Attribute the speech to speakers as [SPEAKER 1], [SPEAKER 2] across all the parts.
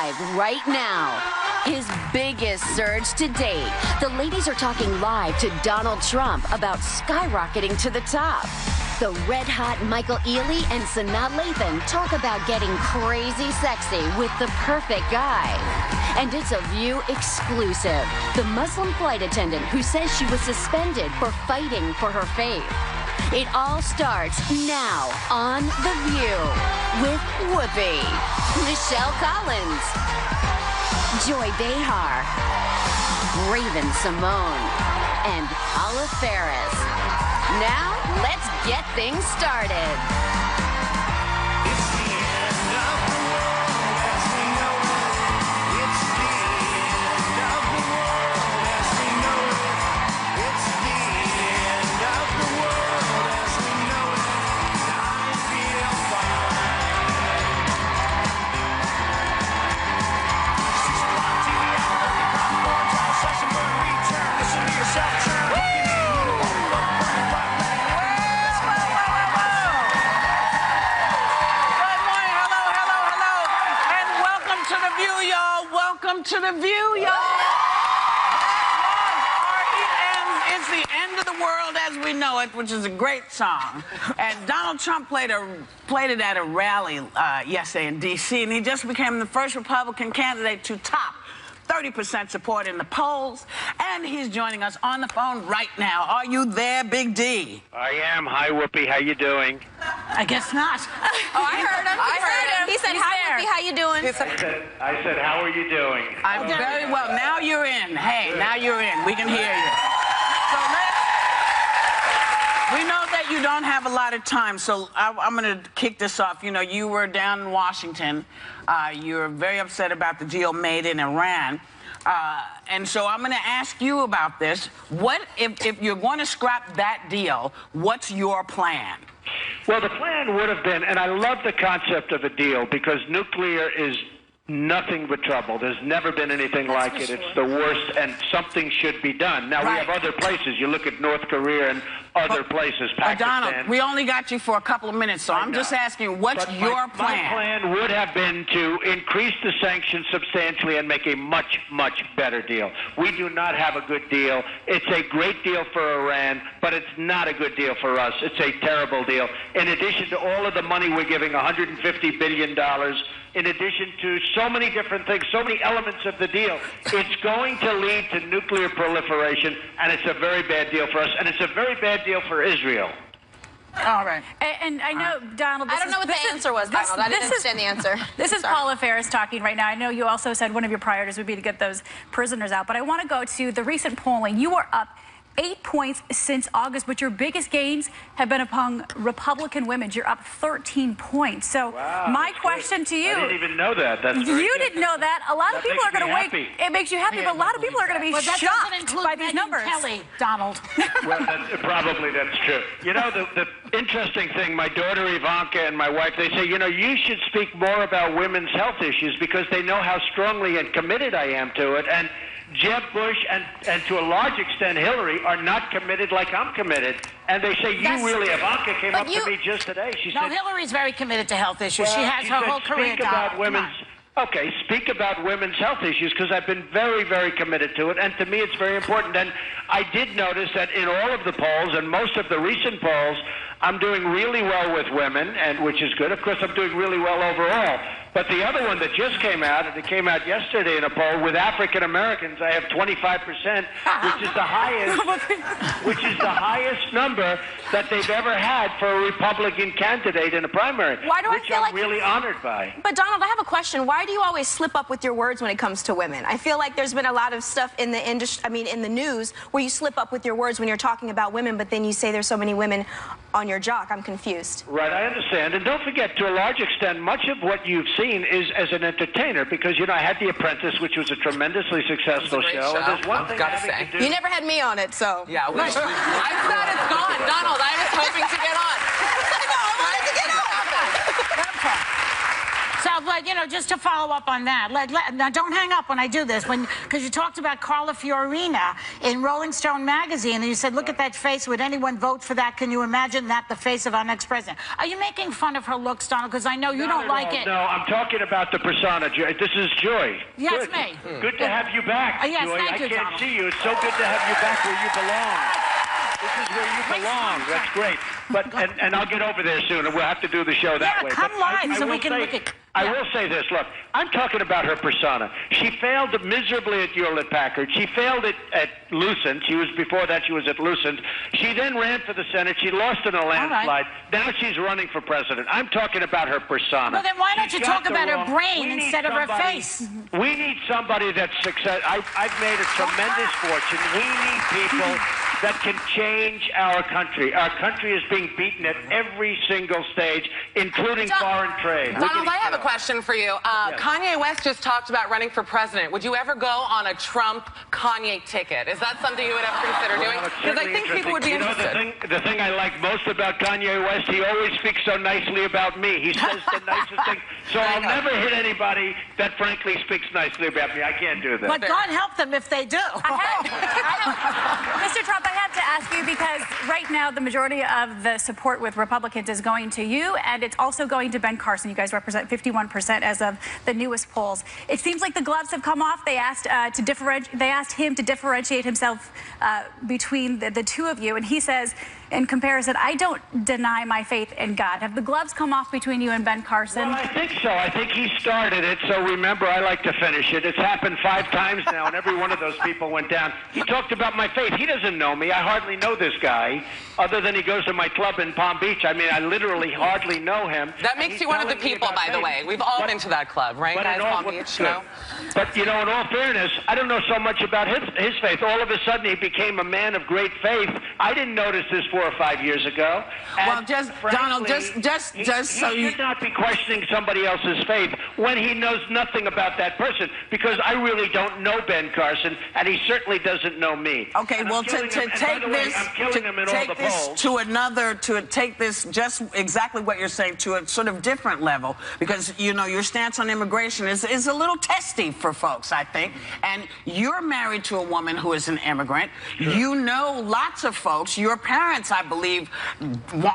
[SPEAKER 1] live right now. His biggest surge to date. The ladies are talking live to Donald Trump about skyrocketing to the top. The red-hot Michael Ealy and Sanaa Lathan talk about getting crazy sexy with the perfect guy. And it's a View exclusive. The Muslim flight attendant who says she was suspended for fighting for her faith. It all starts now on The View with Whoopi, Michelle Collins, Joy Behar, Raven Simone, and Paula Ferris. Now, let's get things started.
[SPEAKER 2] It's the end of the world as we know it. It's the end of the world as we know it. It's the end of the world as we know it. I feel fine. She's on TV and the popcorn time session for a return. Listen to yourself churn.
[SPEAKER 3] Welcome to The View, y'all. R.E.M. It's the end of the world as we know it, which is a great song. And Donald Trump played it at a rally yesterday in D.C., and he just became the first Republican candidate to top 30% support in the polls, and he's joining us on the phone right now. Are you there, Big D?
[SPEAKER 4] I am. Hi, Whoopi. How you doing?
[SPEAKER 3] I guess not.
[SPEAKER 5] Oh, I heard him. I heard him. He said, "Hi, Whoopi. How you doing?"
[SPEAKER 4] I said, how are you doing?
[SPEAKER 3] I'm very well. Now you're in. Hey, now you're in. We can hear you. So we know that you don't have a lot of time, so I'm going to kick this off. You know, you were down in Washington. You're very upset about the deal made in Iran. And so I'm going to ask you about this. What if you're going to scrap that deal, what's your plan?
[SPEAKER 4] Well, the plan would have been, and I love the concept of a deal because nuclear is nothing but trouble. There's never been anything like it. It's the worst, and something should be done. Now, we have other places. You look at North Korea and other places, Pakistan.
[SPEAKER 3] Donald, we only got you for a couple of minutes, so I'm just asking, what's your plan?
[SPEAKER 4] My plan would have been to increase the sanctions substantially and make a much, much better deal. We do not have a good deal. It's a great deal for Iran, but it's not a good deal for us. It's a terrible deal. In addition to all of the money we're giving, $150 billion, in addition to so many different things, so many elements of the deal, it's going to lead to nuclear proliferation, and it's a very bad deal for us, and it's a very bad deal for Israel.
[SPEAKER 5] All right.
[SPEAKER 6] And I know, Donald,
[SPEAKER 5] I don't know what the answer was, Donald. I didn't understand the answer.
[SPEAKER 6] This is Paula Ferris talking right now. I know you also said one of your priorities would be to get those prisoners out, but I want to go to the recent polling. You are up 8 points since August, but your biggest gains have been among Republican women. You're up 13 points. So my question to you...
[SPEAKER 4] I didn't even know that. That's
[SPEAKER 6] you didn't know that. A lot of people are going to wait. It makes you happy, but a lot of people are going to be shocked by these numbers.
[SPEAKER 5] Kelly, Donald.
[SPEAKER 4] Well, probably that's true. You know, the interesting thing, my daughter Ivanka and my wife, they say, you know, you should speak more about women's health issues because they know how strongly and committed I am to it. And Jeb Bush and to a large extent Hillary are not committed like I'm committed. And they say, you really, Ivanka came up to me just today. She said,
[SPEAKER 5] Hillary's very committed to health issues.
[SPEAKER 4] Well,
[SPEAKER 5] she has her whole career done.
[SPEAKER 4] Okay, speak about women's health issues because I've been very, very committed to it, and to me it's very important. And I did notice that in all of the polls and most of the recent polls, I'm doing really well with women, and which is good. Of course, I'm doing really well overall. But the other one that just came out, and it came out yesterday in a poll, with African Americans, I have 25%, which is the highest number that they've ever had for a Republican candidate in a primary.
[SPEAKER 5] Why do I
[SPEAKER 4] which
[SPEAKER 5] feel
[SPEAKER 4] I'm
[SPEAKER 5] like
[SPEAKER 4] really honored by.
[SPEAKER 5] But Donald, I have a question. Why do you always slip up with your words when it comes to women? I feel like there's been a lot of stuff in the industry, in the news, where you slip up with your words when you're talking about women, but then you say there's so many women on your jock. I'm confused.
[SPEAKER 4] Right, I understand. And don't forget, to a large extent, much of what you've seen is as an entertainer, because, you know, I had The Apprentice, which was a tremendously successful show. And there's one thing having to do...
[SPEAKER 5] You never had me on it, so...
[SPEAKER 7] Yeah, I'm glad it's gone. Donald, I was hoping to get on.
[SPEAKER 5] I know, I wanted to get on.
[SPEAKER 6] So
[SPEAKER 8] but you know, just to follow up on that, now don't hang up when I do this, because you talked about Carla Fiorina in Rolling Stone magazine, and you said, look at that face, would anyone vote for that? Can you imagine that, the face of our next president? Are you making fun of her looks, Donald? Because I know you don't like it.
[SPEAKER 4] No, I'm talking about the persona. This is Joy.
[SPEAKER 8] Yes,
[SPEAKER 4] good.
[SPEAKER 8] me.
[SPEAKER 4] Good to have you back,
[SPEAKER 8] Yes,
[SPEAKER 4] Joy.
[SPEAKER 8] thank you,
[SPEAKER 4] I can't
[SPEAKER 8] Donald.
[SPEAKER 4] see you. It's so good to have you back where you belong. This is where you belong. That's great. But and I'll get over there soon, and we'll have to do the show that way.
[SPEAKER 8] Come
[SPEAKER 4] But
[SPEAKER 8] live so
[SPEAKER 4] will
[SPEAKER 8] we can
[SPEAKER 4] say,
[SPEAKER 8] look at.
[SPEAKER 4] I will say this. Look, I'm talking about her persona. She failed miserably at Hewlett-Packard. She failed at Lucent. Before that, she was at Lucent. She then ran for the Senate. She lost in a landslide. Now she's running for president. I'm talking about her persona.
[SPEAKER 8] Well, then why don't you talk about her brain instead of her face?
[SPEAKER 4] We need somebody that's success. I've made a tremendous fortune. We need people that can change our country. Our country is being beaten at every single stage, including foreign trade.
[SPEAKER 7] Donald, I have a question for you.
[SPEAKER 4] Yes.
[SPEAKER 7] Kanye West just talked about running for president. Would you ever go on a Trump-Kanye ticket? Is that something you would ever consider doing? Because I think people would be interested.
[SPEAKER 4] The thing I like most about Kanye West, he always speaks so nicely about me. He says the nicest thing. So I'll never hit anybody that frankly speaks nicely about me. I can't do that.
[SPEAKER 8] But God help them if they do.
[SPEAKER 6] Mr. Trump, I have to ask you, because right now the majority of the support with Republicans is going to you, and it's also going to Ben Carson. You guys represent 51% as of the newest polls. It seems like the gloves have come off. They asked him to differentiate himself between the two of you, and he says, in comparison, I don't deny my faith in God. Have the gloves come off between you and Ben Carson?
[SPEAKER 4] Well, I think so. I think he started it, so remember, I like to finish it. It's happened 5 times now, and every one of those people went down. He talked about my faith. He doesn't know me. I hardly know this guy, other than he goes to my club in Palm Beach. I mean, I literally hardly know him.
[SPEAKER 7] That makes you one of the people, by the way. We've all been to that club, right, guys? Palm Beach, you know?
[SPEAKER 4] But, you know, in all fairness, I don't know so much about his faith. All of a sudden, he became a man of great faith. I didn't notice this 4 or 5 years ago.
[SPEAKER 3] Well, just, Donald, just so you...
[SPEAKER 4] He should not be questioning somebody else's faith when he knows nothing about that person, because I really don't know Ben Carson, and he certainly doesn't know me.
[SPEAKER 3] Okay, well, to take this, just exactly what you're saying, to a sort of different level, because, you know, your stance on immigration is a little testy for folks, I think, and you're married to a woman who is an immigrant. Sure. You know lots of folks. Your parents, I believe,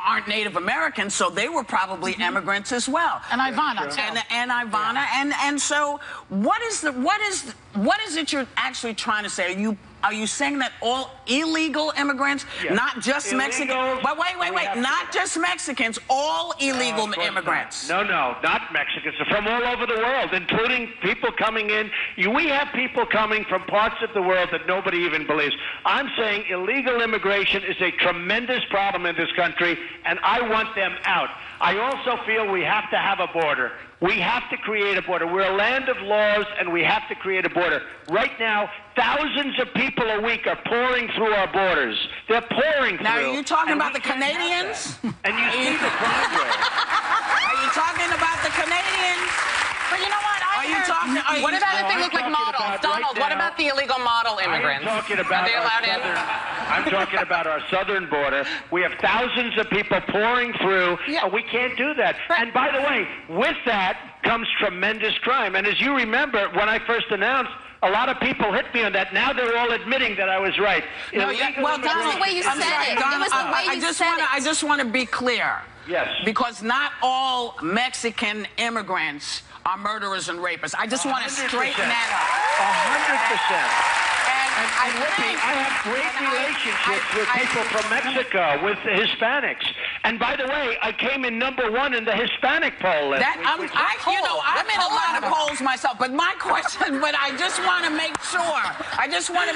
[SPEAKER 3] aren't Native Americans, so they were probably immigrants as well.
[SPEAKER 8] And Ivana,
[SPEAKER 3] and Ivana, and so what is it you're actually trying to say? Are you saying that all illegal immigrants, not just Mexicans? But wait, not just Mexicans, all illegal immigrants?
[SPEAKER 4] No, not Mexicans. They're from all over the world, including people coming in. We have people coming from parts of the world that nobody even believes. I'm saying illegal immigration is a tremendous problem in this country, and I want them out. I also feel we have to have a border. We have to create a border. We're a land of laws, and we have to create a border. Right now, thousands of people a week are pouring through our borders. They're pouring through.
[SPEAKER 3] Now, are you talking about the Canadians?
[SPEAKER 4] And you see the crime rate.
[SPEAKER 3] Are you talking about the Canadians?
[SPEAKER 8] But you know what?
[SPEAKER 7] What about if they look like models? Donald, what about the illegal model immigrants?
[SPEAKER 4] Are they
[SPEAKER 7] allowed in?
[SPEAKER 4] I'm talking about our southern border. We have thousands of people pouring through. Yeah. We can't do that. And by the way, with that comes tremendous crime. And as you remember, when I first announced, a lot of people hit me on that. Now they're all admitting that I was right.
[SPEAKER 3] Well,
[SPEAKER 1] that's the way you said it. It was the way you said it.
[SPEAKER 3] I just want to be clear.
[SPEAKER 4] Yes.
[SPEAKER 3] Because not all Mexican immigrants are murderers and rapists. I just want to straighten that up.
[SPEAKER 4] 100%. And I have great relationships with people from Mexico, with the Hispanics. And by the way, I came in #1 in the Hispanic poll last week.
[SPEAKER 3] I'm in a lot of polls myself, but my question, I just want to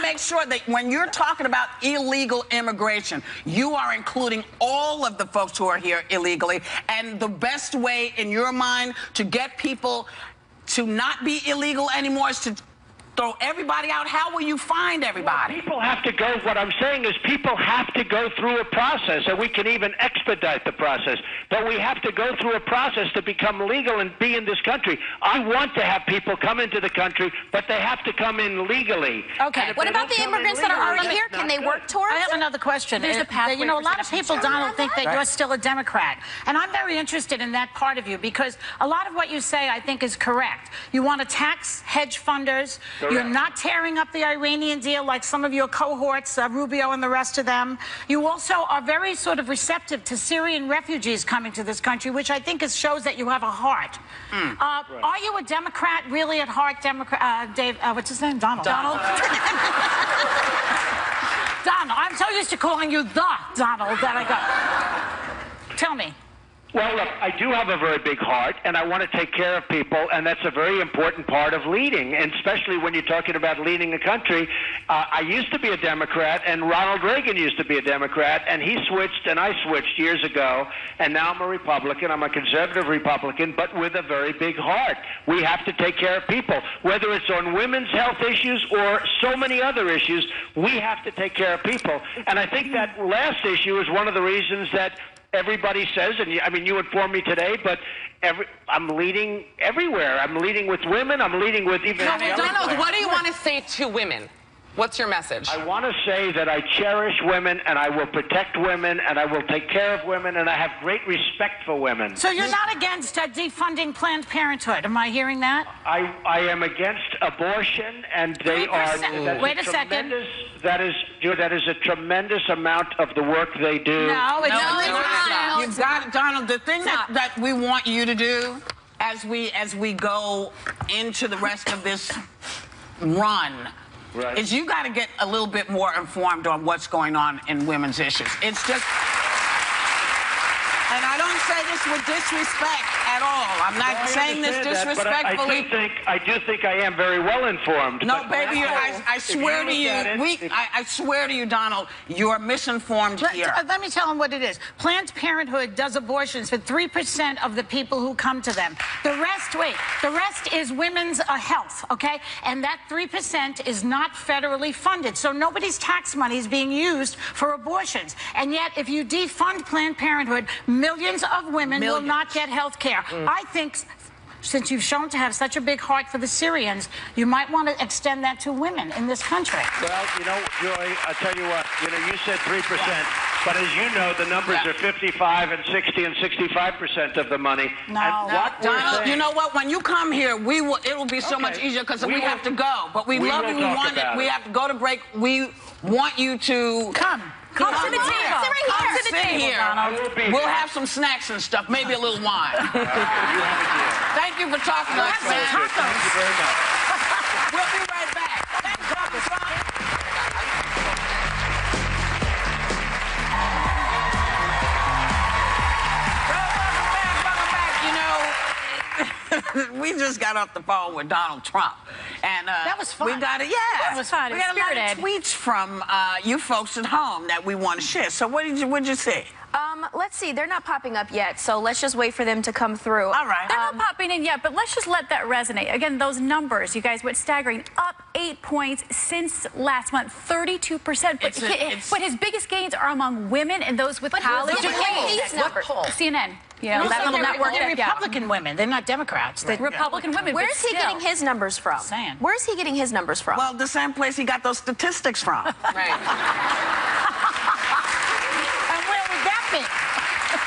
[SPEAKER 3] make sure, that when you're talking about illegal immigration, you are including all of the folks who are here illegally, and the best way in your mind to get people to not be illegal anymore is to throw everybody out. How will you find everybody?
[SPEAKER 4] Well, people have to go. What I'm saying is people have to go through a process, and we can even expedite the process. But we have to go through a process to become legal and be in this country. I want to have people come into the country, but they have to come in legally.
[SPEAKER 5] Okay. What about the immigrants that are already here? Can they work towards?
[SPEAKER 8] I have another question.
[SPEAKER 6] There's a pathway.
[SPEAKER 8] You know, a lot of people, Donald, think that you're still a Democrat. And I'm very interested in that part of you because a lot of what you say, I think, is correct. You want to tax hedge funders.
[SPEAKER 4] Correct.
[SPEAKER 8] You're not tearing up the Iranian deal like some of your cohorts, Rubio and the rest of them. You also are very sort of receptive to Syrian refugees coming to this country, which I think shows that you have a heart. Are you a Democrat, really at heart, Democrat? Dave, what's his name? Donald. Donald, I'm so used to calling you the Donald that I go. Tell me.
[SPEAKER 4] Well, look, I do have a very big heart, and I want to take care of people, and that's a very important part of leading, and especially when you're talking about leading a country. I used to be a Democrat, and Ronald Reagan used to be a Democrat, and he switched, and I switched years ago, and now I'm a Republican. I'm a conservative Republican, but with a very big heart. We have to take care of people, whether it's on women's health issues or so many other issues. We have to take care of people, and I think that last issue is one of the reasons that everybody says, and I mean, you informed me today, but I'm leading everywhere. I'm leading with women. I'm leading with even.
[SPEAKER 7] Donald, what do you want to say to women? What's your message?
[SPEAKER 4] I want to say that I cherish women, and I will protect women, and I will take care of women, and I have great respect for women.
[SPEAKER 8] So you're not against defunding Planned Parenthood? Am I hearing that?
[SPEAKER 4] I am against abortion, and they are.
[SPEAKER 8] Wait a second.
[SPEAKER 4] That is a tremendous amount of the work they do.
[SPEAKER 8] No, it's not.
[SPEAKER 3] You've got it, Donald. The thing that we want you to do as we go into the rest of this run is you got to get a little bit more informed on what's going on in women's issues. It's just, and I don't say this with disrespect at all. I'm not saying this disrespectfully.
[SPEAKER 4] But I do think I am very well informed.
[SPEAKER 3] No, baby, I swear to you, I swear to you, Donald, you're misinformed here.
[SPEAKER 8] Let me tell them what it is. Planned Parenthood does abortions for 3% of the people who come to them. The rest is women's health, okay? And that 3% is not federally funded. So nobody's tax money is being used for abortions. And yet, if you defund Planned Parenthood, millions of women will not get health care. I think, since you've shown to have such a big heart for the Syrians, you might want to extend that to women in this country.
[SPEAKER 4] Well, you know, Joy, I'll tell you what, you said 3%, but as you know, the numbers are 55 and 60 and 65% of the money.
[SPEAKER 3] Donald, you know what? When you come here, it will be so much easier because we have to go. But we love you. We want it. We have to go to break. We want you to come.
[SPEAKER 5] Come to the table.
[SPEAKER 3] Sit here. We'll have some snacks and stuff, maybe a little wine. Thank you for talking to us.
[SPEAKER 4] Thank you very much.
[SPEAKER 3] We'll be right back. Thanks, Dr. Trump. Welcome back. You know, we just got off the phone with Donald Trump. And
[SPEAKER 8] that was fun.
[SPEAKER 3] We got it,
[SPEAKER 6] That was fun.
[SPEAKER 3] We got a lot of tweets from you folks at home that we want to share. So what did you see?
[SPEAKER 5] Let's see. They're not popping up yet, so let's just wait for them to come through.
[SPEAKER 3] All right.
[SPEAKER 6] They're not popping in yet, but let's just let that resonate. Again, those numbers, you guys went staggering. Up 8 points since last month, 32%. But his biggest gains are among women and those with college degrees. CNN. You know, that little network.
[SPEAKER 8] They're Republican women. They're not Democrats. They're
[SPEAKER 6] Republican women.
[SPEAKER 5] Where is he getting his numbers from? Where is he getting his numbers from?
[SPEAKER 3] Well, the same place he got those statistics from.
[SPEAKER 7] Right.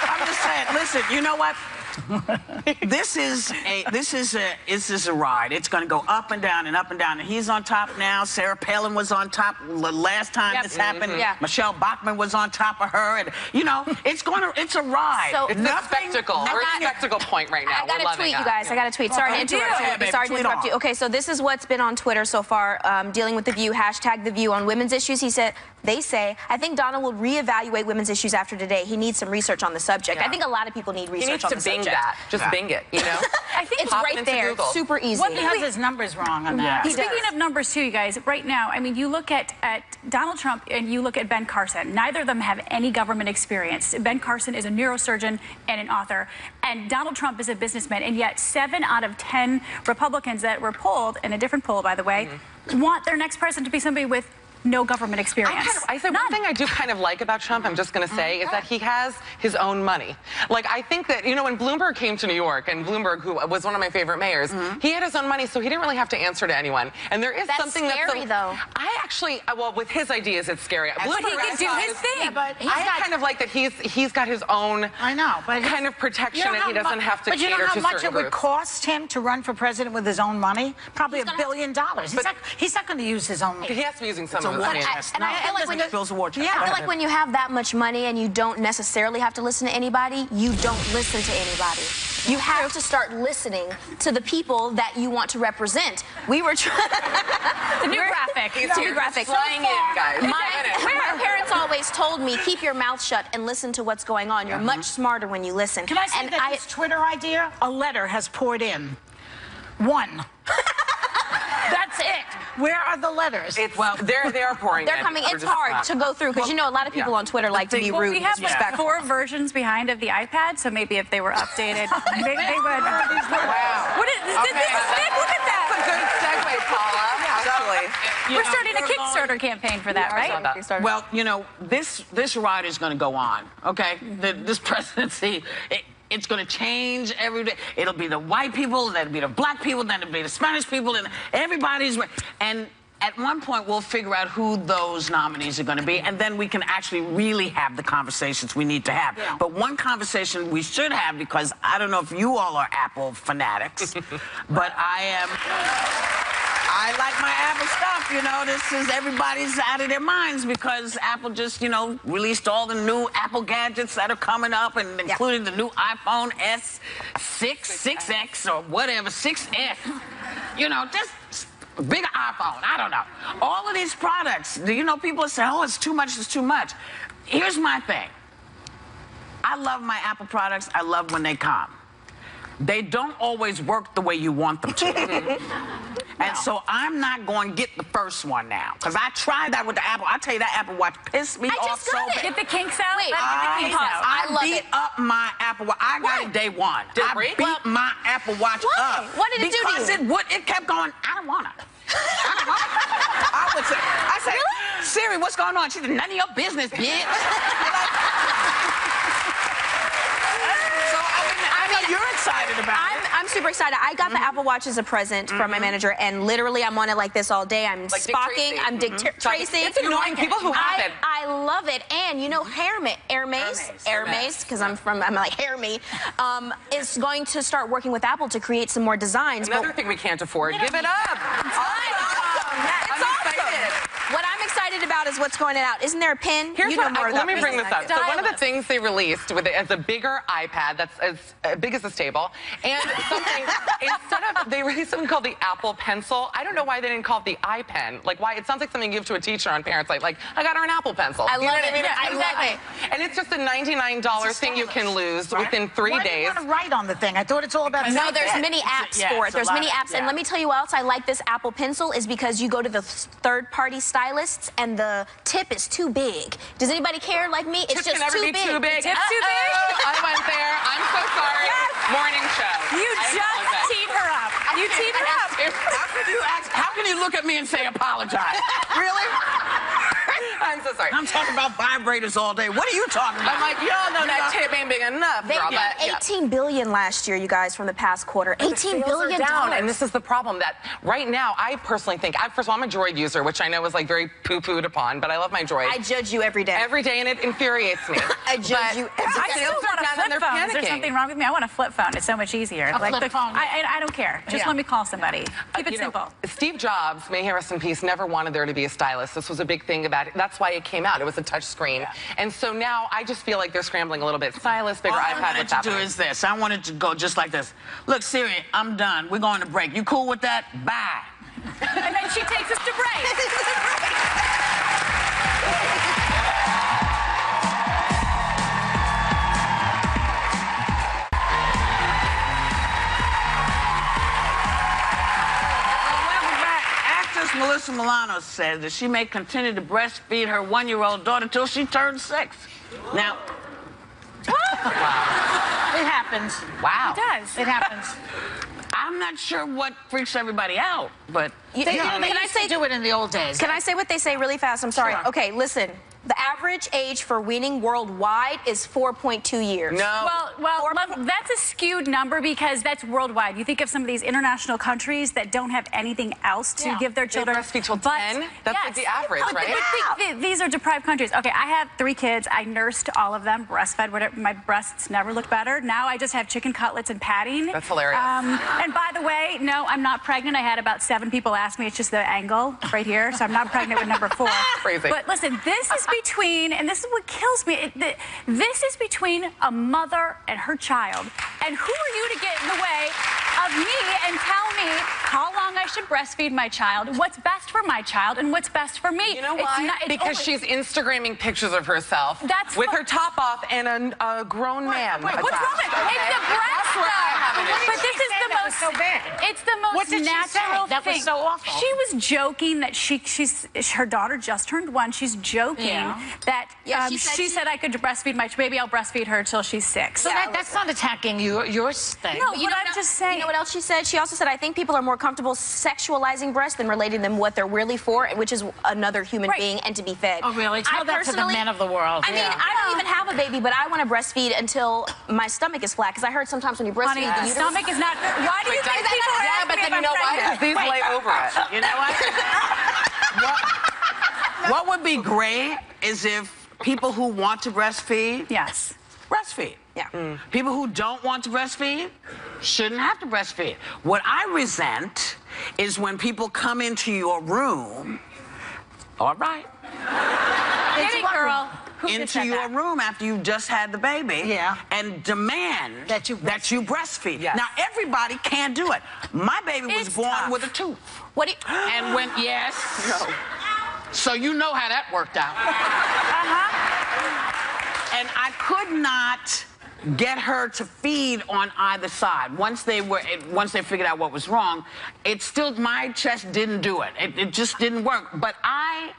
[SPEAKER 3] I'm just saying, listen, you know what? This is a ride. It's going to go up and down and up and down. And he's on top now. Sarah Palin was on top the last time this happened. Michelle Bachmann was on top of her. And, you know, it's a ride.
[SPEAKER 7] So it's a spectacle. We're at a spectacle point right now.
[SPEAKER 5] I got a tweet, you guys. I got a tweet. Sorry to interrupt you. Sorry to interrupt you. Okay, so this is what's been on Twitter so far, dealing with The View. Hashtag The View on women's issues. He said, they say, I think Donald will reevaluate women's issues after today. He needs some research on the subject. I think a lot of people need research on the subject.
[SPEAKER 7] Bing that. Just Bing it, you know?
[SPEAKER 6] I think
[SPEAKER 5] It's
[SPEAKER 7] Pop it
[SPEAKER 5] right
[SPEAKER 7] into
[SPEAKER 5] there.
[SPEAKER 7] Google.
[SPEAKER 5] Super easy.
[SPEAKER 8] He has his numbers wrong on that.
[SPEAKER 6] Speaking of numbers too, you guys, right now, I mean, you look at Donald Trump and you look at Ben Carson. Neither of them have any government experience. Ben Carson is a neurosurgeon and an author, and Donald Trump is a businessman, and yet 7 out of 10 Republicans that were polled, in a different poll, by the way, want their next president to be somebody with no government experience.
[SPEAKER 7] I say one thing I do kind of like about Trump, I'm just going to say, is that he has his own money. Like, I think that, you know, when Bloomberg came to New York, and Bloomberg, who was one of my favorite mayors, he had his own money, so he didn't really have to answer to anyone. And there is something
[SPEAKER 5] scary,
[SPEAKER 7] that's
[SPEAKER 5] though.
[SPEAKER 7] I actually, well, with his ideas, it's scary.
[SPEAKER 6] But he can do his thing.
[SPEAKER 8] Yeah, but
[SPEAKER 7] I kind of like that he's got his own
[SPEAKER 8] but
[SPEAKER 7] kind of protection, and he doesn't have to
[SPEAKER 8] But you know
[SPEAKER 7] cater
[SPEAKER 8] how
[SPEAKER 7] to
[SPEAKER 8] much
[SPEAKER 7] certain
[SPEAKER 8] it would
[SPEAKER 7] groups.
[SPEAKER 8] cost him to run for president with his own money? Probably $1 billion. He's not going to use his own money.
[SPEAKER 7] He has to be using some of his
[SPEAKER 5] But
[SPEAKER 7] money.
[SPEAKER 5] I feel like when you,
[SPEAKER 3] Bill's a war chest.
[SPEAKER 5] I feel like when you have that much money and you don't necessarily have to listen to anybody, you don't listen to anybody. You have to start listening to the people that you want to represent. We were trying.
[SPEAKER 6] The new graphic.
[SPEAKER 5] New graphic.
[SPEAKER 7] Flying in, guys.
[SPEAKER 5] My parents always told me, keep your mouth shut and listen to what's going on. You're much smarter when you listen.
[SPEAKER 8] Can I say that this Twitter idea? A letter has poured in. One. That's it. Where are the letters?
[SPEAKER 7] Well, they are pouring.
[SPEAKER 5] They're
[SPEAKER 7] in.
[SPEAKER 5] coming.
[SPEAKER 7] We're
[SPEAKER 5] It's
[SPEAKER 7] just
[SPEAKER 5] hard
[SPEAKER 7] not.
[SPEAKER 5] to go through because you know a lot of people on Twitter like to be
[SPEAKER 6] Well,
[SPEAKER 5] rude
[SPEAKER 6] we
[SPEAKER 5] and
[SPEAKER 6] have like
[SPEAKER 5] disrespectful.
[SPEAKER 6] 4 versions behind of the iPad, so maybe if they were updated, maybe they would.
[SPEAKER 7] Wow.
[SPEAKER 6] What is this? Nick, look at that.
[SPEAKER 7] That's a good segue, Paula. Actually.
[SPEAKER 6] We're starting a Kickstarter campaign for that, right?
[SPEAKER 3] Well, you know, this ride is going to go on, okay? This presidency, it's going to change every day. It'll be the white people, then it'll be the black people, then it'll be the Spanish people, and everybody's... And at one point, we'll figure out who those nominees are going to be, and then we can actually really have the conversations we need to have.
[SPEAKER 8] Yeah.
[SPEAKER 3] But one conversation we should have, because I don't know if you all are Apple fanatics, but I am... I like my Apple stuff, you know. This is everybody's out of their minds because Apple just, you know, released all the new Apple gadgets that are coming up, and including the new iPhone S6, 6X, or whatever, 6F. You know, just a bigger iPhone. I don't know. All of these products, you know, people say, oh, it's too much, it's too much. Here's my thing. I love my Apple products. I love when they come. They don't always work the way you want them to. And so I'm not going to get the first one now. Because I tried that with the Apple. I tell you, that Apple Watch pissed me off so bad.
[SPEAKER 6] Get the kinks out.
[SPEAKER 5] Wait,
[SPEAKER 3] I
[SPEAKER 5] love
[SPEAKER 3] beat
[SPEAKER 5] it.
[SPEAKER 3] up my Apple Watch. I got it day one. I beat my Apple Watch up.
[SPEAKER 5] What did it do to
[SPEAKER 3] because
[SPEAKER 5] you?
[SPEAKER 3] it kept going, I don't want it. I said, Siri, what's going on? She said, none of your business, bitch. So, I know you're excited about it.
[SPEAKER 5] I'm super excited. I got the Apple Watch as a present from my manager, and literally I'm on it like this all day. I'm
[SPEAKER 7] Like Dick
[SPEAKER 5] spocking,
[SPEAKER 7] Tracy.
[SPEAKER 5] I'm Dick Tracy.
[SPEAKER 7] It's annoying people who have it.
[SPEAKER 5] I love it, and you know Hermes, because I'm like hair me, is going to start working with Apple to create some more designs.
[SPEAKER 7] Another thing we can't afford. Give it up.
[SPEAKER 5] It's awesome. What I'm excited about is what's going out. Isn't there a pin?
[SPEAKER 7] Here's
[SPEAKER 5] You know
[SPEAKER 7] what
[SPEAKER 5] more
[SPEAKER 7] let
[SPEAKER 5] about
[SPEAKER 7] me bring this up.
[SPEAKER 5] business.
[SPEAKER 7] So one of the things they released with it as a bigger iPad that's as big as a table, and something instead of they released something called the Apple Pencil. I don't know why they didn't call it the iPen. Like why? It sounds like something you give to a teacher on parents. Like I got her an Apple Pencil.
[SPEAKER 5] I love
[SPEAKER 7] you know what
[SPEAKER 5] it.
[SPEAKER 7] I mean?
[SPEAKER 5] Yeah,
[SPEAKER 7] I
[SPEAKER 5] exactly.
[SPEAKER 7] love it. And it's just a $99 thing you can lose within 3
[SPEAKER 8] Why do
[SPEAKER 7] days.
[SPEAKER 8] you want to write on the thing? I thought it's all about...
[SPEAKER 5] No, there's many apps for it.
[SPEAKER 3] it's a
[SPEAKER 5] There's
[SPEAKER 3] lot
[SPEAKER 5] many
[SPEAKER 3] of-
[SPEAKER 5] apps. And
[SPEAKER 3] yeah.
[SPEAKER 5] let me tell you what else I like this Apple Pencil is because you go to the third-party stylists and the tip is too big. Does anybody care like me? It's
[SPEAKER 7] Tips
[SPEAKER 5] just
[SPEAKER 7] can never
[SPEAKER 5] too
[SPEAKER 7] be
[SPEAKER 5] big.
[SPEAKER 7] too big.
[SPEAKER 6] Tips too big?
[SPEAKER 7] I went there. I'm so sorry. Morning show.
[SPEAKER 6] You just teed her up. You teed her up.
[SPEAKER 3] How can you look at me and say apologize? Really?
[SPEAKER 7] I'm so sorry.
[SPEAKER 3] I'm talking about vibrators all day. What are you talking about?
[SPEAKER 7] I'm like, y'all know that tip ain't big enough,
[SPEAKER 5] They
[SPEAKER 7] girl.
[SPEAKER 5] did
[SPEAKER 7] But, yeah.
[SPEAKER 5] $18 billion last year, you guys, from the past quarter. $18
[SPEAKER 7] Sales
[SPEAKER 5] billion
[SPEAKER 7] are down, and this is the problem that right now I personally think. First of all, I'm a Droid user, which I know is like very poo-pooed upon, but I love my Droid.
[SPEAKER 5] I judge you every day.
[SPEAKER 7] Every day, and it infuriates me.
[SPEAKER 5] I judge you every
[SPEAKER 6] I
[SPEAKER 5] day.
[SPEAKER 6] still want a
[SPEAKER 7] down and
[SPEAKER 6] flip
[SPEAKER 7] they're
[SPEAKER 6] phone. Is there
[SPEAKER 7] panicking.
[SPEAKER 6] something wrong with me? I want a flip phone. It's so much easier.
[SPEAKER 8] flip phone.
[SPEAKER 6] I don't care. Just let me call somebody. Keep it
[SPEAKER 7] You know,
[SPEAKER 6] simple.
[SPEAKER 7] Steve Jobs, may he rest in peace, never wanted there to be a stylus. This was a big thing about it. That's why it came out. It was a touch screen. And so now I just feel like they're scrambling a little bit. Stylus, bigger
[SPEAKER 3] All I
[SPEAKER 7] iPad,
[SPEAKER 3] wanted
[SPEAKER 7] what's
[SPEAKER 3] to do
[SPEAKER 7] happening?
[SPEAKER 3] is this. I wanted to go just like this. Look, Siri, I'm done. We're going to break. You cool with that? Bye.
[SPEAKER 6] And then she takes us to break.
[SPEAKER 3] Miss Melissa Milano says that she may continue to breastfeed her 1-year-old daughter till she turns 6. Now,
[SPEAKER 8] It happens.
[SPEAKER 7] Wow.
[SPEAKER 6] It does.
[SPEAKER 8] It happens.
[SPEAKER 3] I'm not sure what freaks everybody out, but
[SPEAKER 8] They used to do it in the old days.
[SPEAKER 5] Can I say what they say really fast? I'm sorry.
[SPEAKER 3] Sure.
[SPEAKER 5] Okay, listen. The average age for weaning worldwide is 4.2 years.
[SPEAKER 7] No.
[SPEAKER 6] Well, that's a skewed number because that's worldwide. You think of some of these international countries that don't have anything else to give their
[SPEAKER 7] They
[SPEAKER 6] children.
[SPEAKER 7] breastfeed till 10? That's like the average,
[SPEAKER 6] But
[SPEAKER 7] right?
[SPEAKER 6] these are deprived countries. Okay, I have 3 kids. I nursed all of them, breastfed. Whatever. My breasts never looked better. Now I just have chicken cutlets and padding.
[SPEAKER 7] That's hilarious.
[SPEAKER 6] And by the way, no, I'm not pregnant. I had about 7 people ask me. It's just the angle right here, so I'm not pregnant with number 4.
[SPEAKER 7] Crazy.
[SPEAKER 6] But listen, this is between, and this is what kills me, this is between a mother and her child. And who are you to get in the way of me and tell me how long I should breastfeed my child, what's best for my child, and what's best for me?
[SPEAKER 7] You know why? Because she's Instagramming pictures of herself with her top off and a grown man.
[SPEAKER 6] What's wrong with it? It's the breast stuff. But this is the most,
[SPEAKER 8] so bad?
[SPEAKER 6] It's the most
[SPEAKER 8] What did she
[SPEAKER 6] natural
[SPEAKER 8] say? That was
[SPEAKER 6] thing.
[SPEAKER 8] so awful.
[SPEAKER 6] She was joking that her daughter just turned 1. She's joking that she said I could breastfeed my baby. I'll breastfeed her till she's 6.
[SPEAKER 8] So that's not attacking your thing.
[SPEAKER 6] No, but I'm just saying.
[SPEAKER 5] You know what else she said? She also said, I think people are more comfortable sexualizing breasts than relating them what they're really for, which is another human being and to be fed.
[SPEAKER 8] Oh, really? Tell that to the men of the world.
[SPEAKER 5] I mean, I don't even have a baby, but I want to breastfeed until my stomach is flat, because I heard sometimes when you breastfeed,
[SPEAKER 6] Honey, the stomach is not. Why do you think people are asking
[SPEAKER 7] but
[SPEAKER 6] me
[SPEAKER 7] then
[SPEAKER 6] if
[SPEAKER 7] you know
[SPEAKER 6] I'm
[SPEAKER 7] why?
[SPEAKER 6] pregnant?
[SPEAKER 7] Because these lay over it.
[SPEAKER 3] you know what? What would be great is if people who want to breastfeed,
[SPEAKER 6] Yes.
[SPEAKER 3] breastfeed.
[SPEAKER 5] Yeah.
[SPEAKER 3] People who don't want to breastfeed shouldn't have to breastfeed. What I resent is when people come into your room, all right,
[SPEAKER 6] Get it, girl. Who just
[SPEAKER 3] into
[SPEAKER 6] said
[SPEAKER 3] your
[SPEAKER 6] that?
[SPEAKER 3] room after you just had the baby, and demand
[SPEAKER 8] That you
[SPEAKER 3] breastfeed.
[SPEAKER 7] Yes.
[SPEAKER 3] Now everybody can't do it. My baby was
[SPEAKER 6] It's
[SPEAKER 3] born
[SPEAKER 6] tough.
[SPEAKER 3] with a tooth,
[SPEAKER 5] What do you...
[SPEAKER 3] and when so you know how that worked out. And I could not get her to feed on either side. Once they figured out what was wrong, my chest didn't do it. It just didn't work. But I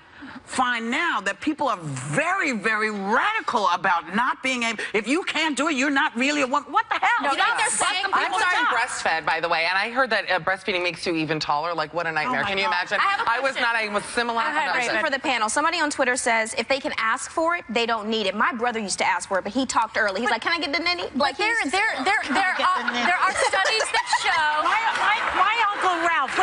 [SPEAKER 3] find now that people are very, very radical about not being able. If you can't do it, you're not really a woman. What the hell?
[SPEAKER 6] No,
[SPEAKER 3] You know,
[SPEAKER 6] they're
[SPEAKER 3] bust
[SPEAKER 6] saying-
[SPEAKER 3] them
[SPEAKER 7] I'm
[SPEAKER 3] people
[SPEAKER 7] sorry,
[SPEAKER 3] down.
[SPEAKER 7] breastfed, by the way, and I heard that breastfeeding makes you even taller. Like, what a nightmare.
[SPEAKER 8] my
[SPEAKER 7] Can you
[SPEAKER 8] God.
[SPEAKER 7] imagine?
[SPEAKER 5] I have a
[SPEAKER 7] I was
[SPEAKER 5] question.
[SPEAKER 7] not. I was similar.
[SPEAKER 5] I have a question for the panel. Somebody on Twitter says if they can ask for it, they don't need it. My brother used to ask for it, but he talked early. He's like, "Can I get the ninny?"
[SPEAKER 6] Like there are studies that show.
[SPEAKER 8] My Uncle Ralph,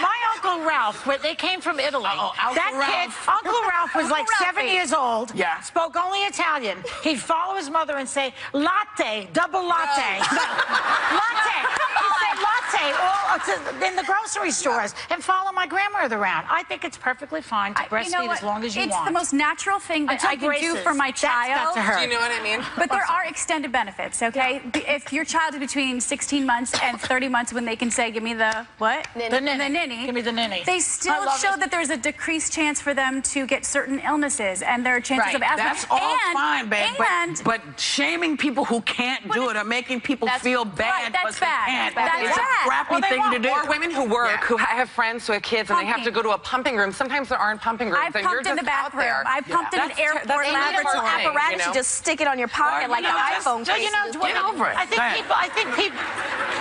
[SPEAKER 8] my Uncle Ralph, they came from Italy.
[SPEAKER 3] Uncle
[SPEAKER 8] That kid,
[SPEAKER 3] Ralph.
[SPEAKER 8] Uncle Ralph was like
[SPEAKER 6] Uncle
[SPEAKER 8] 7
[SPEAKER 6] Ralphie.
[SPEAKER 8] years old, spoke only Italian. He'd follow his mother and say, latte, double latte. Latte. He'd say latte in the grocery stores and follow my grandmother around. I think it's perfectly fine to breastfeed
[SPEAKER 6] You know what?
[SPEAKER 8] as long as you
[SPEAKER 6] it's
[SPEAKER 8] want.
[SPEAKER 6] the most natural thing that
[SPEAKER 8] Until
[SPEAKER 6] I can do
[SPEAKER 8] braces.
[SPEAKER 6] for my
[SPEAKER 8] That's
[SPEAKER 6] child.
[SPEAKER 8] got to hurt.
[SPEAKER 7] Do you know what I mean?
[SPEAKER 6] But there are extended benefits, okay? If your child is between 16 months and 30 months when they can say, give me the what?
[SPEAKER 8] The ninny. Give me the ninny.
[SPEAKER 6] They
[SPEAKER 8] I
[SPEAKER 6] still
[SPEAKER 8] love
[SPEAKER 6] show
[SPEAKER 8] it.
[SPEAKER 6] that there's a decreased chance for them to get certain illnesses and their chances of asthma.
[SPEAKER 3] That's all fine, babe.
[SPEAKER 6] And
[SPEAKER 3] But shaming people who can't do it or making people feel bad
[SPEAKER 6] right, that's
[SPEAKER 3] because they
[SPEAKER 6] bad.
[SPEAKER 3] can't
[SPEAKER 6] That's
[SPEAKER 3] is
[SPEAKER 6] bad.
[SPEAKER 3] a crappy
[SPEAKER 7] Well, they
[SPEAKER 3] thing to
[SPEAKER 7] won't.
[SPEAKER 3] do.
[SPEAKER 7] Or women who work,
[SPEAKER 3] Yeah.
[SPEAKER 7] who have friends who have kids, and they have to go to a pumping room. Sometimes there aren't pumping rooms,
[SPEAKER 6] I've
[SPEAKER 7] and you're
[SPEAKER 6] pumped in
[SPEAKER 7] just
[SPEAKER 6] the
[SPEAKER 7] out there.
[SPEAKER 6] bathroom. I've pumped in an airport
[SPEAKER 7] that's
[SPEAKER 5] You need a little
[SPEAKER 7] laboratory thing,
[SPEAKER 5] apparatus.
[SPEAKER 7] you know?
[SPEAKER 5] You just stick it on your pocket like an iPhone
[SPEAKER 8] So,
[SPEAKER 5] case.
[SPEAKER 8] you know,
[SPEAKER 3] Get over it.
[SPEAKER 8] I think
[SPEAKER 3] Go ahead.
[SPEAKER 8] people,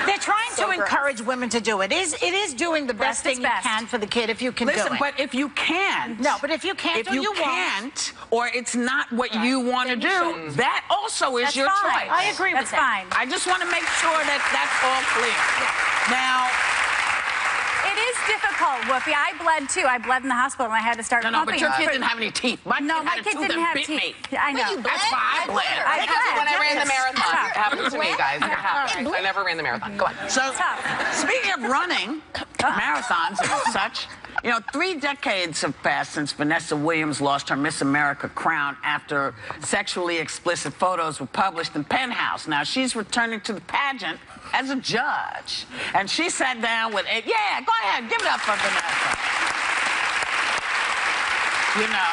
[SPEAKER 8] they're trying to encourage women to do it. It is doing the best
[SPEAKER 6] Yes, it's
[SPEAKER 8] thing you
[SPEAKER 6] best.
[SPEAKER 8] can for the kid if you can do
[SPEAKER 3] Listen,
[SPEAKER 8] it.
[SPEAKER 3] but if you can't,
[SPEAKER 8] No, but if you can't
[SPEAKER 3] if
[SPEAKER 8] or
[SPEAKER 3] you
[SPEAKER 8] you won't.
[SPEAKER 3] can't, or it's not what you want to do, that also is
[SPEAKER 6] That's
[SPEAKER 3] your
[SPEAKER 6] fine.
[SPEAKER 3] choice.
[SPEAKER 8] I agree with
[SPEAKER 6] That's
[SPEAKER 8] that.
[SPEAKER 6] fine.
[SPEAKER 3] I just want to make sure that that's all clear. Now,
[SPEAKER 6] It is difficult, Whoopi. I bled too. I bled in the hospital and I had to start
[SPEAKER 3] no,
[SPEAKER 6] pumping.
[SPEAKER 3] but your kid didn't have any teeth. My
[SPEAKER 6] No,
[SPEAKER 3] kid
[SPEAKER 6] my
[SPEAKER 3] had a
[SPEAKER 6] kid
[SPEAKER 3] tooth
[SPEAKER 6] didn't
[SPEAKER 3] and
[SPEAKER 6] have
[SPEAKER 3] bit
[SPEAKER 6] teeth.
[SPEAKER 3] me.
[SPEAKER 6] I know.
[SPEAKER 3] That's why I bled.
[SPEAKER 6] I bled.
[SPEAKER 7] When I ran the marathon,
[SPEAKER 6] Tough.
[SPEAKER 7] it happened to me, guys. It happened. I never ran the marathon. Go on.
[SPEAKER 3] So,
[SPEAKER 6] Tough.
[SPEAKER 3] speaking of running, marathons and such, you know, 3 decades have passed since Vanessa Williams lost her Miss America crown after sexually explicit photos were published in Penthouse. Now, she's returning to the pageant as a judge. And she sat down with, yeah, go ahead, give it up for Vanessa. You know?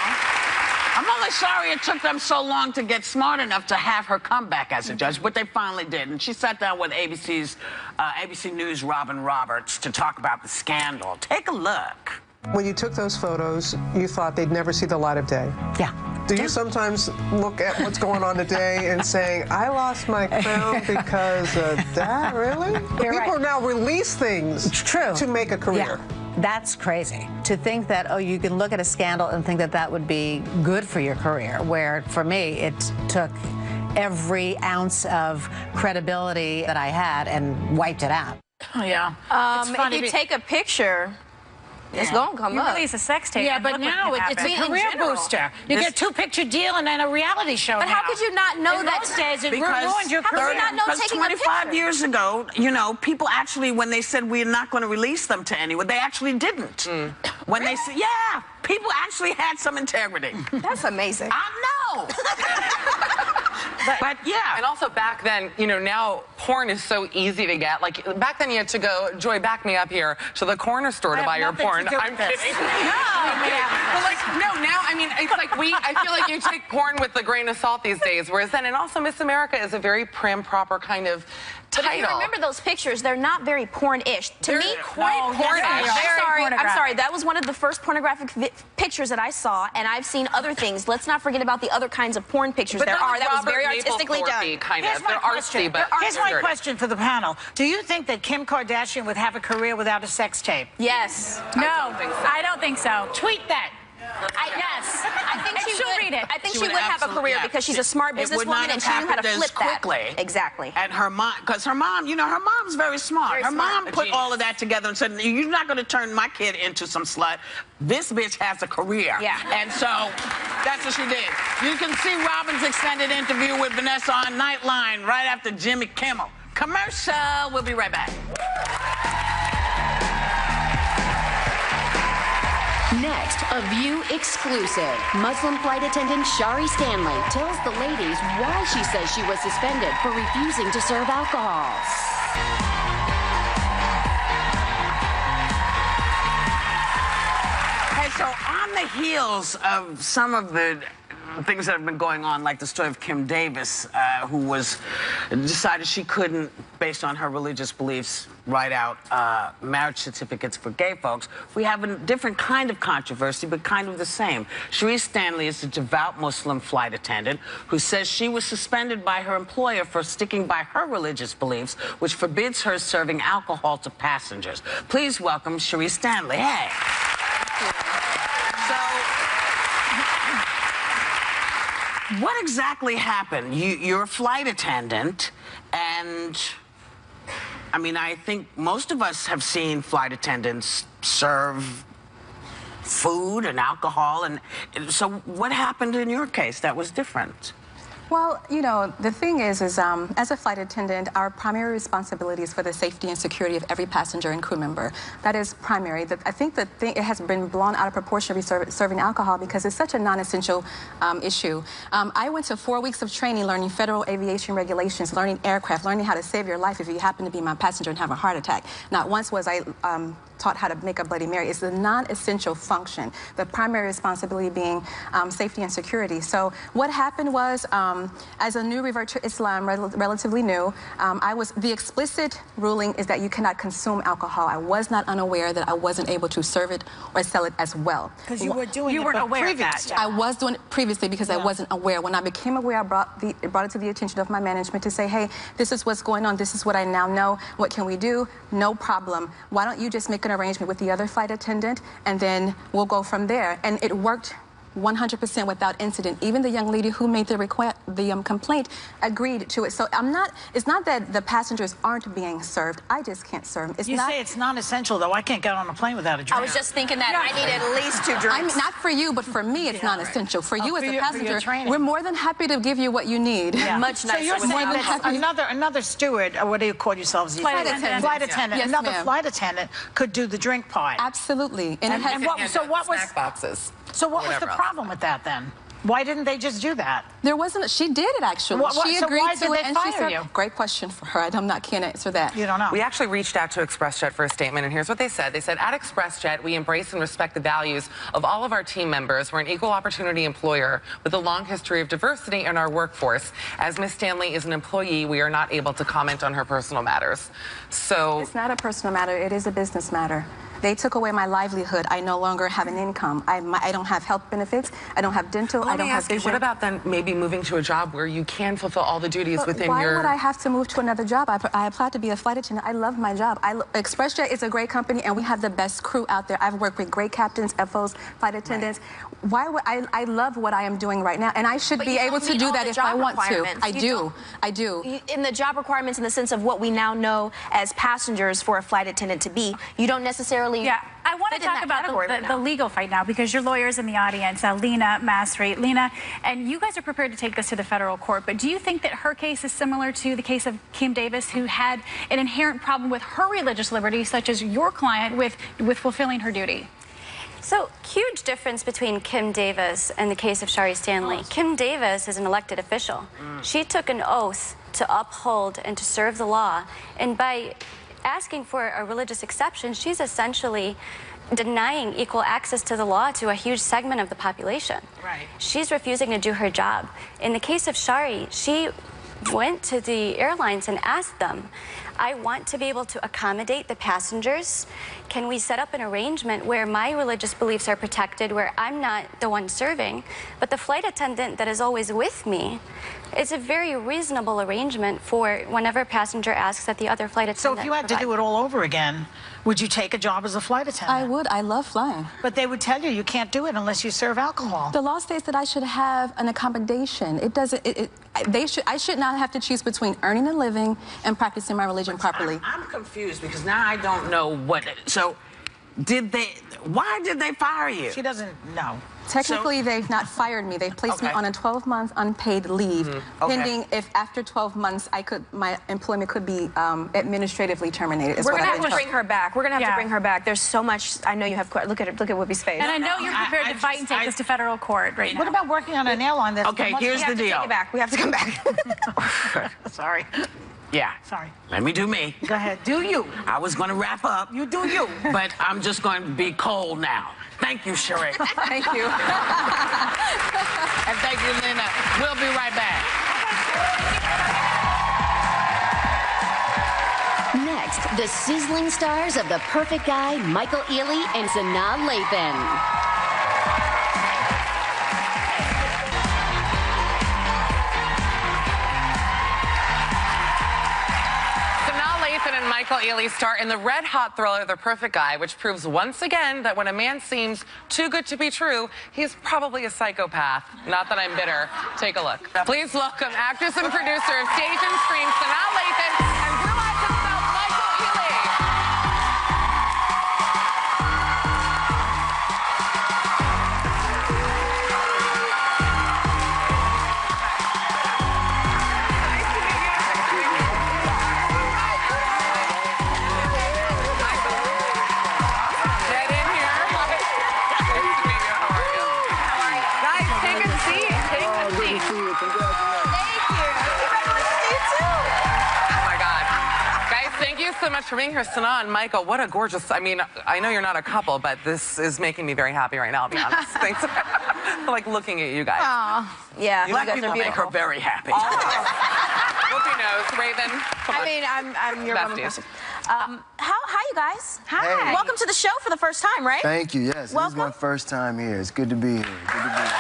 [SPEAKER 3] I'm only sorry it took them so long to get smart enough to have her come back as a judge, but they finally did. And she sat down with ABC News' Robin Roberts to talk about the scandal. Take a look.
[SPEAKER 9] When you took those photos, you thought they'd never see the light of day.
[SPEAKER 10] Yeah.
[SPEAKER 9] Do you sometimes look at what's going on today and saying, I lost my crown because of that? Really?
[SPEAKER 10] You're
[SPEAKER 9] People
[SPEAKER 10] right.
[SPEAKER 9] now release things to make a career.
[SPEAKER 10] Yeah. That's crazy. To think that, oh, you can look at a scandal and think that that would be good for your career, where for me, it took every ounce of credibility that I had and wiped it out.
[SPEAKER 8] Oh, yeah.
[SPEAKER 5] If you take a picture, it's going to come
[SPEAKER 6] You
[SPEAKER 5] up.
[SPEAKER 6] release a sex tape.
[SPEAKER 8] Yeah,
[SPEAKER 6] and
[SPEAKER 8] but
[SPEAKER 6] look what
[SPEAKER 8] now
[SPEAKER 6] can
[SPEAKER 8] it's a
[SPEAKER 6] happen.
[SPEAKER 8] career
[SPEAKER 5] general.
[SPEAKER 8] booster. You get a two-picture deal and then a reality show.
[SPEAKER 5] But how could you not know
[SPEAKER 8] In
[SPEAKER 5] that?
[SPEAKER 8] those days, it
[SPEAKER 3] Because
[SPEAKER 8] ruined your
[SPEAKER 5] how could
[SPEAKER 8] career.
[SPEAKER 5] you not know
[SPEAKER 3] Because
[SPEAKER 5] taking a
[SPEAKER 3] 25
[SPEAKER 5] picture?
[SPEAKER 3] years ago, you know, people actually, when they said we're not going to release them to anyone, they actually didn't. When they said, yeah, people actually had some integrity.
[SPEAKER 5] That's amazing.
[SPEAKER 3] I know. but yeah.
[SPEAKER 7] And also back then, you know, now porn is so easy to get. Like back then you had to go, Joy, back me up here, to the corner store to buy your porn. I'm kidding. But like, no, now, I mean, it's like I feel like you take porn with a grain of salt these days, whereas then, and also Miss America is a very prim, proper kind of
[SPEAKER 5] But if
[SPEAKER 7] title.
[SPEAKER 5] you remember those pictures, they're not very porn-ish. To me,
[SPEAKER 7] quite porn-ish.
[SPEAKER 5] I'm sorry. That was one of the first pornographic pictures that I saw, and I've seen other things. Let's not forget about the other kinds of porn pictures
[SPEAKER 7] But
[SPEAKER 5] there
[SPEAKER 7] they're
[SPEAKER 5] are.
[SPEAKER 7] like
[SPEAKER 5] That was
[SPEAKER 7] Robert
[SPEAKER 5] very artistically
[SPEAKER 7] Mapplethorpe-y
[SPEAKER 5] done.
[SPEAKER 7] kind of.
[SPEAKER 8] Here's my
[SPEAKER 7] They're
[SPEAKER 8] question.
[SPEAKER 7] artsy, but
[SPEAKER 8] Here's my
[SPEAKER 7] dirty.
[SPEAKER 8] question for the panel. Do you think that Kim Kardashian would have a career without a sex tape?
[SPEAKER 5] Yes.
[SPEAKER 6] No,
[SPEAKER 7] think so.
[SPEAKER 6] I don't think so.
[SPEAKER 8] Tweet that.
[SPEAKER 6] Yes.
[SPEAKER 5] I think
[SPEAKER 6] And
[SPEAKER 5] she
[SPEAKER 6] she'll
[SPEAKER 5] would
[SPEAKER 6] read it.
[SPEAKER 5] I think
[SPEAKER 3] She
[SPEAKER 5] she would
[SPEAKER 3] would
[SPEAKER 5] have a
[SPEAKER 3] absolutely-
[SPEAKER 5] career
[SPEAKER 3] yeah.
[SPEAKER 5] because she's a smart
[SPEAKER 3] It would not
[SPEAKER 5] businesswoman and
[SPEAKER 3] have
[SPEAKER 5] she knew how to
[SPEAKER 3] happened
[SPEAKER 5] flip
[SPEAKER 3] as quickly.
[SPEAKER 5] that. Exactly.
[SPEAKER 3] And her mom, because her mom, you know, her mom's very smart.
[SPEAKER 5] Very
[SPEAKER 3] Her
[SPEAKER 5] smart.
[SPEAKER 3] mom put all of that together and said, you're not going to turn my kid into some slut. This bitch has a career.
[SPEAKER 5] Yeah.
[SPEAKER 3] And so that's what she did. You can see Robin's extended interview with Vanessa on Nightline right after Jimmy Kimmel. Commercial. We'll be right back.
[SPEAKER 1] Next, a View exclusive. Muslim flight attendant Shari Stanley tells the ladies why she says she was suspended for refusing to serve alcohol.
[SPEAKER 3] Hey, so on the heels of some of the things that have been going on, like the story of Kim Davis, who decided she couldn't, based on her religious beliefs, write out marriage certificates for gay folks, we have a different kind of controversy, but kind of the same. Sharice Stanley is a devout Muslim flight attendant who says she was suspended by her employer for sticking by her religious beliefs, which forbids her serving alcohol to passengers. Please welcome Sharice Stanley. Hey. What exactly happened? You're a flight attendant, and I mean, I think most of us have seen flight attendants serve food and alcohol, and so what happened in your case that was different?
[SPEAKER 11] Well, you know, the thing is as a flight attendant, our primary responsibility is for the safety and security of every passenger and crew member. That is primary. I think it has been blown out of proportion serving alcohol because it's such a non-essential issue. I went to 4 weeks of training learning federal aviation regulations, learning aircraft, learning how to save your life if you happen to be my passenger and have a heart attack. Not once was I taught how to make a Bloody Mary. It's the non-essential function, the primary responsibility being safety and security. So what happened was, as a new revert to Islam, relatively new, the explicit ruling is that you cannot consume alcohol. I was not unaware that I wasn't able to serve it or sell it as well.
[SPEAKER 8] Because you were doing
[SPEAKER 6] You
[SPEAKER 8] it
[SPEAKER 6] weren't
[SPEAKER 8] but
[SPEAKER 6] aware of that.
[SPEAKER 8] previously.
[SPEAKER 11] I was doing it previously because I wasn't aware. When I became aware, I brought it to the attention of my management to say, hey, this is what's going on. This is what I now know. What can we do? No problem. Why don't you just make an arrangement with the other flight attendant, and then we'll go from there. And it worked 100% without incident. Even the young lady who made the complaint agreed to it. So it's not that the passengers aren't being served. I just can't serve them.
[SPEAKER 8] You say it's non-essential, though. I can't get on a plane without a drink.
[SPEAKER 5] I was just thinking that I need at least 2 drinks.
[SPEAKER 11] I mean, not for you, but for me, it's non-essential. For you as a
[SPEAKER 8] for your
[SPEAKER 11] passenger,
[SPEAKER 8] training.
[SPEAKER 11] we're more than happy to give you what you need.
[SPEAKER 8] Yeah.
[SPEAKER 5] Much nicer
[SPEAKER 8] So you're
[SPEAKER 5] with
[SPEAKER 8] saying
[SPEAKER 5] alcohol.
[SPEAKER 8] that another steward, or what do you call yourselves? these
[SPEAKER 6] Flight
[SPEAKER 8] days?
[SPEAKER 6] attendant.
[SPEAKER 8] Flight attendant.
[SPEAKER 11] Yes,
[SPEAKER 8] Another
[SPEAKER 11] ma'am.
[SPEAKER 8] flight attendant could do the drink part.
[SPEAKER 11] Absolutely. And it has,
[SPEAKER 8] what was
[SPEAKER 7] snack boxes?
[SPEAKER 8] So what was the
[SPEAKER 7] Whatever else.
[SPEAKER 8] problem with that then? Why didn't they just do that?
[SPEAKER 11] there wasn't, she did it actually. She
[SPEAKER 8] so
[SPEAKER 11] agreed
[SPEAKER 8] why
[SPEAKER 11] to
[SPEAKER 8] did
[SPEAKER 11] it
[SPEAKER 8] they
[SPEAKER 11] and she
[SPEAKER 8] fire
[SPEAKER 11] said,
[SPEAKER 8] you?
[SPEAKER 11] great question for her. I can't answer that.
[SPEAKER 8] You don't know.
[SPEAKER 7] We actually reached out to ExpressJet for a statement, and here's what they said. They said, at ExpressJet, we embrace and respect the values of all of our team members. We're an equal opportunity employer with a long history of diversity in our workforce. As Ms. Stanley is an employee, we are not able to comment on her personal matters. So
[SPEAKER 11] It's not a personal matter. It is a business matter. They took away my livelihood. I no longer have an income. I don't have health benefits. I don't have dental.
[SPEAKER 7] Well,
[SPEAKER 11] I don't have
[SPEAKER 7] ask you,
[SPEAKER 11] vision.
[SPEAKER 7] what about then maybe moving to a job where you can fulfill all the duties
[SPEAKER 11] But
[SPEAKER 7] within
[SPEAKER 11] why
[SPEAKER 7] your...
[SPEAKER 11] would I have to move to another job? I applied to be a flight attendant. I love my job. ExpressJet is a great company, and we have the best crew out there. I've worked with great captains, FOs, flight attendants. Right. Why would I love what I am doing right now, and I should be able to do that if I want to. I do.
[SPEAKER 5] In the job requirements, in the sense of what we now know as passengers for a flight attendant to be, you don't necessarily.
[SPEAKER 6] Yeah, I want to talk about the legal fight now, because your lawyer's in the audience, Lena Masri. Lena, and you guys are prepared to take this to the federal court, but do you think that her case is similar to the case of Kim Davis, who had an inherent problem with her religious liberty, such as your client with fulfilling her duty?
[SPEAKER 12] So, huge difference between Kim Davis and the case of Shari Stanley. Kim Davis is an elected official. She took an oath to uphold and to serve the law, and by asking for a religious exception, she's essentially denying equal access to the law to a huge segment of the population.
[SPEAKER 3] Right.
[SPEAKER 12] She's refusing to do her job. In the case of Shari, she went to the airlines and asked them, I want to be able to accommodate the passengers. Can we set up an arrangement where my religious beliefs are protected, where I'm not the one serving, but the flight attendant that is always with me? It's a very reasonable arrangement for whenever a passenger asks that the other flight attendant
[SPEAKER 8] So if you had to do it all over again, would you take a job as a flight attendant?
[SPEAKER 11] I would. I love flying.
[SPEAKER 8] But they would tell you you can't do it unless you serve alcohol.
[SPEAKER 11] The law states that I should have an accommodation. It doesn't. I should not have to choose between earning a living and practicing my religion properly.
[SPEAKER 3] I'm confused because now I don't know what. So, why did they fire you?
[SPEAKER 8] She doesn't know.
[SPEAKER 11] Technically, they've not fired me. They've placed me on a 12-month unpaid leave, pending if after 12 months my employment could be administratively terminated.
[SPEAKER 5] We're gonna have to bring her back. We're gonna have to bring her back. There's so much. I know you have. Look at Whoopi's face.
[SPEAKER 6] And I know you're prepared to fight and take this to federal court right now.
[SPEAKER 8] What about working on an airline that's...
[SPEAKER 3] Okay, here's the deal.
[SPEAKER 5] We have to take it back. We have to come back.
[SPEAKER 8] Sorry.
[SPEAKER 3] Yeah.
[SPEAKER 8] Sorry.
[SPEAKER 3] Let me do me.
[SPEAKER 8] Go ahead. Do you.
[SPEAKER 3] I was going to wrap up.
[SPEAKER 8] You do you.
[SPEAKER 3] But I'm just going to be cold now. Thank you, Sheree.
[SPEAKER 11] Thank you.
[SPEAKER 3] And thank you, Lena. We'll be right back.
[SPEAKER 1] Next, the sizzling stars of The Perfect Guy, Michael Ealy and Sanaa Lathan.
[SPEAKER 7] And Michael Ealy star in the red-hot thriller The Perfect Guy, which proves once again that when a man seems too good to be true, he's probably a psychopath. Not that I'm bitter. Take a look. Please welcome actress and producer of stage and screen, Sanaa Lathan, and real life himself, Michael Ealy. So much for being here, Sanaa and Michael. What a gorgeous, I mean, I know you're not a couple, but this is making me very happy right now, I'll be honest. Thanks. I like looking at you guys.
[SPEAKER 5] Aww. Yeah,
[SPEAKER 3] Black people make her very happy.
[SPEAKER 7] Whoopi knows. Raven, come on.
[SPEAKER 5] I mean, I'm your mama person. Hi, you guys.
[SPEAKER 13] Hi.
[SPEAKER 5] Hey. Welcome to the show for the first time, right?
[SPEAKER 13] Thank you. Yes,
[SPEAKER 5] Welcome.
[SPEAKER 13] This is my first time here. It's good to be here. Good to be here.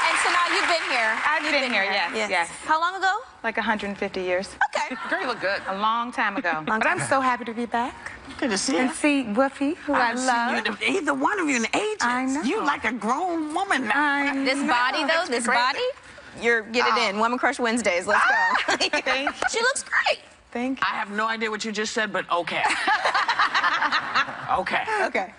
[SPEAKER 5] And Sanaa, you've been here.
[SPEAKER 11] I've been here, yes.
[SPEAKER 5] How long ago?
[SPEAKER 11] Like 150 years.
[SPEAKER 5] Okay.
[SPEAKER 7] Girl, you look good.
[SPEAKER 11] A long time ago. But I'm so happy to be back.
[SPEAKER 3] Good to see
[SPEAKER 11] And
[SPEAKER 3] you.
[SPEAKER 11] see Whoopi, who I love.
[SPEAKER 3] Either one of you in ages.
[SPEAKER 11] I know.
[SPEAKER 3] You like a grown woman now.
[SPEAKER 5] This body, though, this body, get it in. Woman Crush Wednesdays. Let's go.
[SPEAKER 11] Thank you.
[SPEAKER 5] She looks great.
[SPEAKER 11] Thank you.
[SPEAKER 3] I have no idea what you just said, but okay. Okay.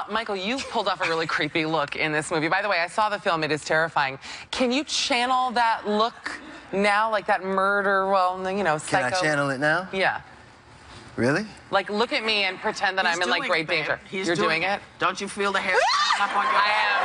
[SPEAKER 7] Michael, you pulled off a really creepy look in this movie. By the way, I saw the film. It is terrifying. Can you channel that look now, like that murder, psycho?
[SPEAKER 13] Can I channel it now?
[SPEAKER 7] Yeah.
[SPEAKER 13] Really?
[SPEAKER 7] Like, look at me and pretend that I'm in, like, great danger. You're doing it?
[SPEAKER 3] Don't you feel the hair up on your
[SPEAKER 7] I am.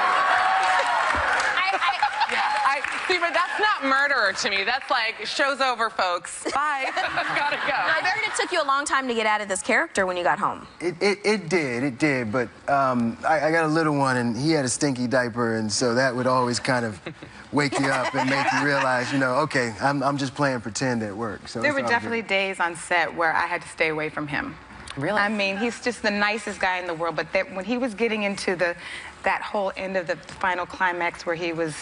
[SPEAKER 7] See, but that's not murderer to me. That's like, show's over, folks. Bye. Gotta go.
[SPEAKER 5] I heard it took you a long time to get out of this character when you got home.
[SPEAKER 13] It did, but I got a little one, and he had a stinky diaper, and so that would always kind of wake you up and make you realize, you know, okay, I'm just playing pretend at work. So
[SPEAKER 14] there were definitely days on set where I had to stay away from him.
[SPEAKER 7] Really?
[SPEAKER 14] I mean, he's just the nicest guy in the world, but when he was getting into that whole end of the final climax where he was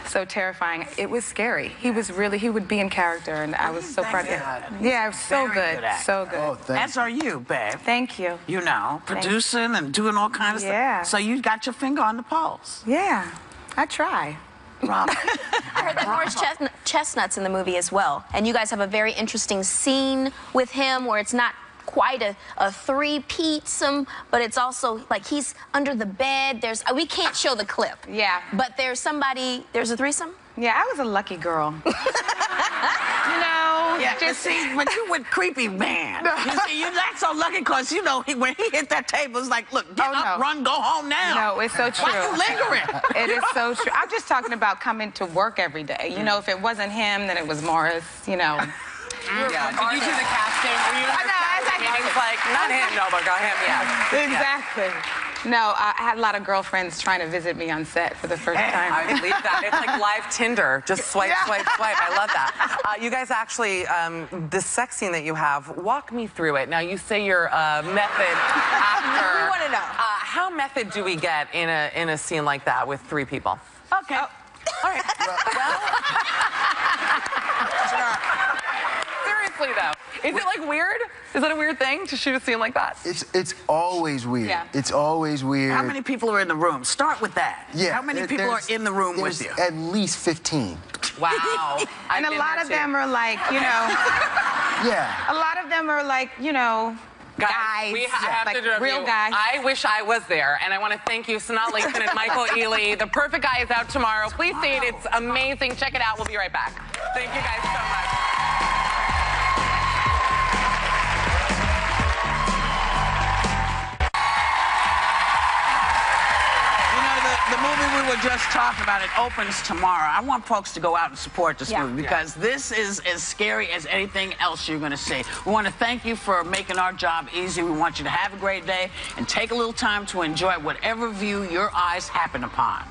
[SPEAKER 14] so terrifying, it was scary. He would be in character, and I was so proud of him. Yeah, it was so good, so good.
[SPEAKER 13] Oh, thanks.
[SPEAKER 3] As are you, babe.
[SPEAKER 14] Thank you.
[SPEAKER 3] You know, producing and doing all kinds of stuff. So you got your finger on the pulse.
[SPEAKER 14] Yeah, I try.
[SPEAKER 3] Bravo.
[SPEAKER 5] I heard that Morris Chestnut's in the movie as well, and you guys have a very interesting scene with him where it's not quite a three-peat-some, but it's also like he's under the bed. We can't show the clip.
[SPEAKER 14] Yeah.
[SPEAKER 5] But there's a threesome?
[SPEAKER 14] Yeah, I was a lucky girl. You know,
[SPEAKER 3] Yeah, just see, when you with creepy man, you see, you're not so lucky because, you know, when he hit that table, it's like, look, get up, run, go home now.
[SPEAKER 14] No, it's so true.
[SPEAKER 3] Why you lingering?
[SPEAKER 14] It is so true. I'm just talking about coming to work every day. You know, if it wasn't him, then it was Morris, you know.
[SPEAKER 7] Yeah. Did you do the casting? Were you meetings like, not him, no, but got him, yeah.
[SPEAKER 14] Exactly. No, I had a lot of girlfriends trying to visit me on set for the first time.
[SPEAKER 7] I believe that. It's like live Tinder. Just swipe, swipe, swipe. I love that. You guys actually, the sex scene that you have, walk me through it. Now, you say you're a method actor.
[SPEAKER 5] We want to know.
[SPEAKER 7] How method do we get in a scene like that with 3 people?
[SPEAKER 3] Okay.
[SPEAKER 7] All right. Seriously, though. Is it, like, weird? Is it a weird thing to shoot a scene like that?
[SPEAKER 13] It's always weird.
[SPEAKER 14] Yeah.
[SPEAKER 13] It's always weird.
[SPEAKER 3] How many people are in the room? Start with that.
[SPEAKER 13] Yeah.
[SPEAKER 3] How many people are in the room with you?
[SPEAKER 13] At least 15.
[SPEAKER 7] Wow.
[SPEAKER 14] And a lot of them are like, you know.
[SPEAKER 13] Yeah.
[SPEAKER 14] A lot of them are like, you know, guys.
[SPEAKER 7] I have
[SPEAKER 14] like
[SPEAKER 7] to interrupt
[SPEAKER 14] real
[SPEAKER 7] you.
[SPEAKER 14] guys.
[SPEAKER 7] I wish I was there, and I want to thank you, Sanaa Lathan and Michael Ealy. The Perfect Guy is out tomorrow. Please see it. It's amazing. Check it out. We'll be right back. Thank you guys so much.
[SPEAKER 3] The movie we were just talking about, it opens tomorrow. I want folks to go out and support this movie because this is as scary as anything else you're going to see. We want to thank you for making our job easy. We want you to have a great day and take a little time to enjoy whatever view your eyes happen upon.